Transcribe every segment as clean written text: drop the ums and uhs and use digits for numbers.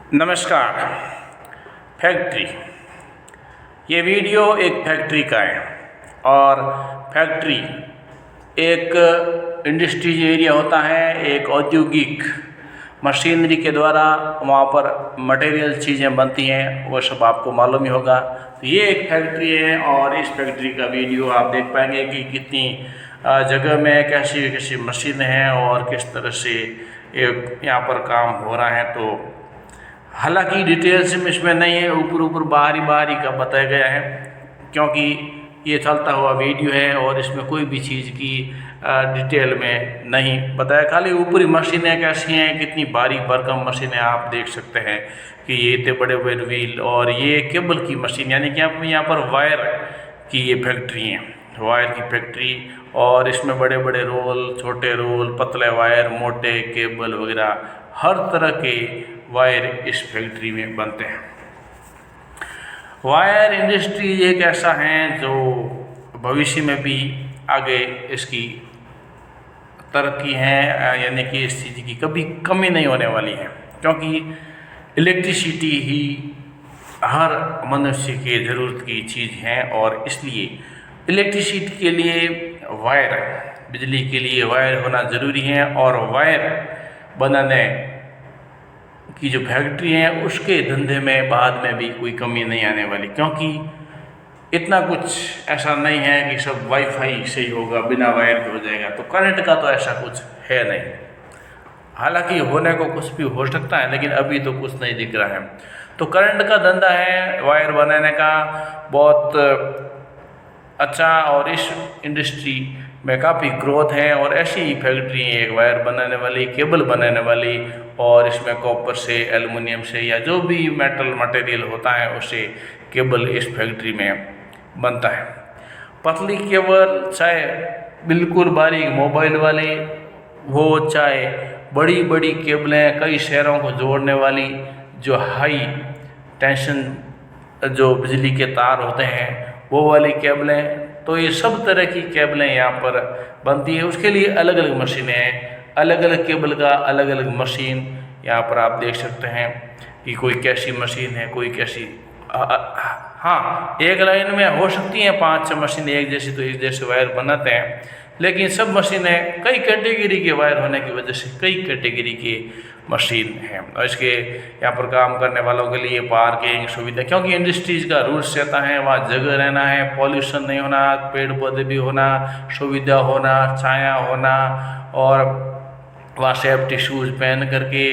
नमस्कार। फैक्ट्री, ये वीडियो एक फैक्ट्री का है और फैक्ट्री एक इंडस्ट्रीज एरिया होता है, एक औद्योगिक मशीनरी के द्वारा वहाँ पर मटेरियल चीज़ें बनती हैं, वो सब आपको मालूम ही होगा। तो ये एक फैक्ट्री है और इस फैक्ट्री का वीडियो आप देख पाएंगे कि कितनी जगह में कैसी कैसी मशीनें हैं और किस तरह से यहाँ पर काम हो रहा है। तो हालांकि डिटेल्स में इसमें नहीं है, ऊपर बाहरी का बताया गया है, क्योंकि ये चलता हुआ वीडियो है और इसमें कोई भी चीज़ की डिटेल में नहीं बताया। खाली ऊपरी मशीनें कैसी हैं, कितनी बारीक भरकम मशीनें आप देख सकते हैं कि ये इतने बड़े बड़े व्हील और ये केबल की मशीन, यानी कि आप यहाँ पर वायर की ये फैक्ट्री है, वायर की फैक्ट्री। और इसमें बड़े बड़े रोल, छोटे रोल, पतले वायर, मोटे केबल वगैरह हर तरह के वायर इस फैक्ट्री में बनते हैं। वायर इंडस्ट्री एक ऐसा है जो भविष्य में भी आगे इसकी तरक्की है, यानी कि इस चीज़ की कभी कमी नहीं होने वाली है, क्योंकि इलेक्ट्रिसिटी ही हर मनुष्य के ज़रूरत की चीज़ है। और इसलिए इलेक्ट्रिसिटी के लिए वायर, बिजली के लिए वायर होना ज़रूरी है। और वायर बनाने की जो फैक्ट्री है उसके धंधे में बाद में भी कोई कमी नहीं आने वाली, क्योंकि इतना कुछ ऐसा नहीं है कि सब वाईफाई से ही होगा, बिना वायर के हो जाएगा। तो करंट का तो ऐसा कुछ है नहीं, हालांकि होने को कुछ भी हो सकता है, लेकिन अभी तो कुछ नहीं दिख रहा है। तो करंट का धंधा है वायर बनाने का बहुत अच्छा, और इस इंडस्ट्री में काफ़ी ग्रोथ है। और ऐसी ही फैक्ट्री है एक वायर बनाने वाली, केबल बनाने वाली, और इसमें कॉपर से, एल्युमिनियम से या जो भी मेटल मटेरियल होता है उससे केबल इस फैक्ट्री में बनता है। पतली केबल, चाहे बिल्कुल बारीक मोबाइल वाले हो, चाहे बड़ी बड़ी केबलें कई शहरों को जोड़ने वाली, जो हाई टेंशन जो बिजली के तार होते हैं वो वाली केबलें, तो ये सब तरह की केबलें यहाँ पर बनती है। उसके लिए अलग अलग मशीनें हैं, अलग अलग केबल का अलग अलग मशीन यहाँ पर आप देख सकते हैं कि कोई कैसी मशीन है, कोई कैसी। हाँ, एक लाइन में हो सकती हैं 5-6 मशीनें एक जैसी, तो एक जैसे वायर बनाते हैं, लेकिन सब मशीनें कई कैटेगरी के वायर होने की वजह से कई कैटेगरी के मशीन हैं। और इसके यहाँ पर काम करने वालों के लिए पार्किंग सुविधा, क्योंकि इंडस्ट्रीज़ का रूल्स रहता है वहाँ जगह रहना है, पॉल्यूशन नहीं होना, पेड़ पौधे भी होना, सुविधा होना, छाया होना, और वहाँ सेफ्टी शूज़ पहन करके,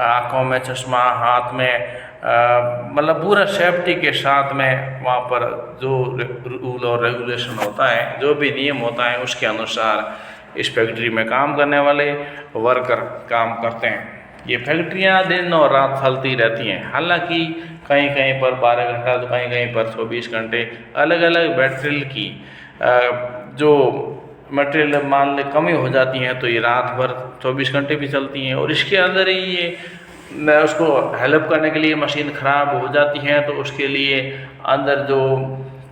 आँखों में चश्मा, हाथ में मतलब पूरा सेफ्टी के साथ में वहाँ पर जो रूल और रेगुलेशन होता है, जो भी नियम होता है उसके अनुसार इस फैक्ट्री में काम करने वाले वर्कर काम करते हैं। ये फैक्ट्रियाँ दिन और रात चलती रहती हैं, हालांकि कहीं कहीं पर 12 घंटा, तो कहीं कहीं पर 24 घंटे अलग अलग मटेरियल की जो मटेरियल मान ले कमी हो जाती है तो ये रात भर 24 घंटे भी चलती हैं। और इसके अंदर ही ये उसको हेल्प करने के लिए मशीन ख़राब हो जाती है, तो उसके लिए अंदर जो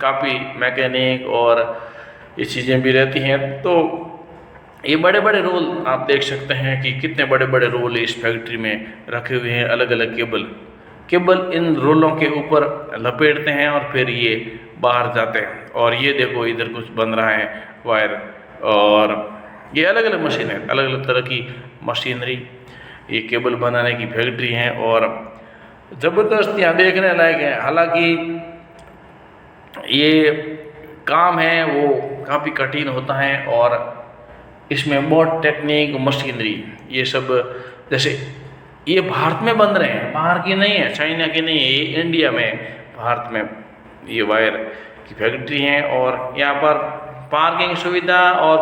काफ़ी मैकेनिक और ये चीज़ें भी रहती हैं। तो ये बड़े बड़े रोल आप देख सकते हैं कि कितने बड़े बड़े रोल इस फैक्ट्री में रखे हुए हैं। अलग अलग केबल इन रोलों के ऊपर लपेटते हैं और फिर ये बाहर जाते हैं। और ये देखो इधर कुछ बन रहा है वायर, और ये अलग अलग मशीन है, अलग अलग तरह की मशीनरी ये केबल बनाने की फैक्ट्री है। और ज़बरदस्त यहाँ देखने लायक है। हालांकि ये काम है वो काफ़ी कठिन होता है और इसमें बहुत टेक्निक, मशीनरी, ये सब, जैसे ये भारत में बन रहे हैं, बाहर की नहीं है, चाइना की नहीं है, ये इंडिया में, भारत में ये वायर की फैक्ट्री है। और यहाँ पर पार्किंग सुविधा और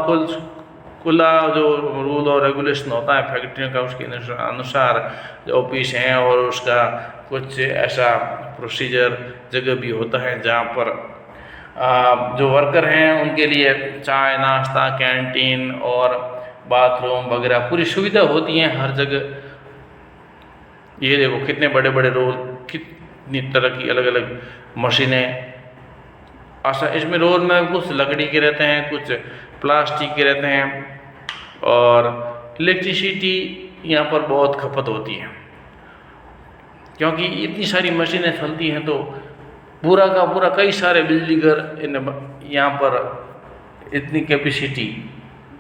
खुला जो रूल और रेगुलेशन होता है फैक्ट्रियों का, उसके अनुसार जो ऑफिस हैं और उसका कुछ ऐसा प्रोसीजर जगह भी होता है जहाँ पर जो वर्कर हैं उनके लिए चाय, नाश्ता, कैंटीन और बाथरूम वगैरह पूरी सुविधा होती है हर जगह। ये देखो कितने बड़े बड़े रोल, कितनी तरह की अलग अलग मशीनें। अच्छा, इसमें रोल में कुछ लकड़ी के रहते हैं, कुछ प्लास्टिक के रहते हैं, और इलेक्ट्रिसिटी यहाँ पर बहुत खपत होती है। क्योंकि इतनी सारी मशीनें चलती हैं तो पूरा का पूरा कई सारे बिजली घर यहाँ पर इतनी कैपेसिटी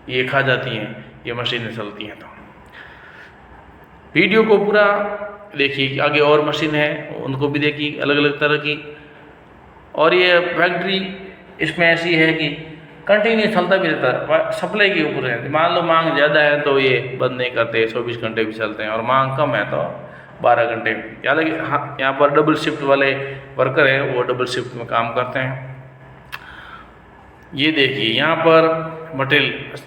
ये खा जाती हैं ये मशीनें चलती हैं। तो वीडियो को पूरा देखिए, आगे और मशीन है उनको भी देखिए अलग अलग तरह की। और ये फैक्ट्री इसमें ऐसी है कि कंटिन्यू चलता भी रहता है, सप्लाई के ऊपर है। मान लो मांग ज़्यादा है तो ये बंद नहीं करते, 24 घंटे भी चलते हैं, और मांग कम है तो 12 घंटे। हालांकि हाँ, यहाँ पर डबल शिफ्ट वाले वर्कर हैं, वो डबल शिफ्ट में काम करते हैं। ये देखिए यहाँ पर मटेरियल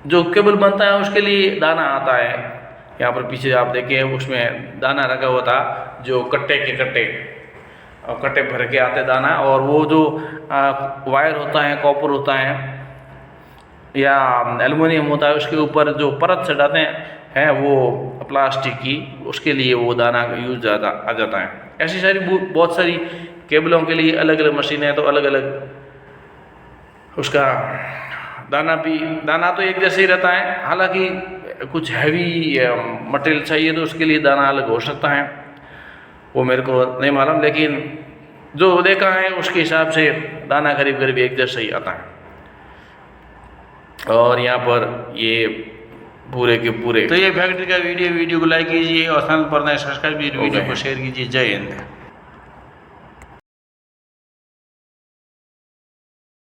जो केबल बनता है उसके लिए दाना आता है। यहाँ पर पीछे आप देखें उसमें दाना रखा हुआ था, जो कट्टे के कट्टे और कट्टे भर के आते दाना, और वो जो वायर होता है, कॉपर होता है या एल्युमिनियम होता है, उसके ऊपर जो परत चढ़ाते हैं वो प्लास्टिक की, उसके लिए वो दाना यूज आ जाता है। ऐसी सारी बहुत सारी केबलों के लिए अलग अलग मशीनें हैं, तो अलग अलग उसका दाना तो एक जैसे ही रहता है। हालांकि कुछ हैवी मटेरियल चाहिए तो उसके लिए दाना अलग हो सकता है, वो मेरे को नहीं मालूम, लेकिन जो देखा है उसके हिसाब से दाना करीब करीब एक जैसा ही आता है। और यहाँ पर ये पूरे के पूरे, तो ये फैक्ट्री का वीडियो को लाइक कीजिए और चैनल पर नए सब्सक्राइब कीजिए, वीडियो को शेयर कीजिए। जय हिंद।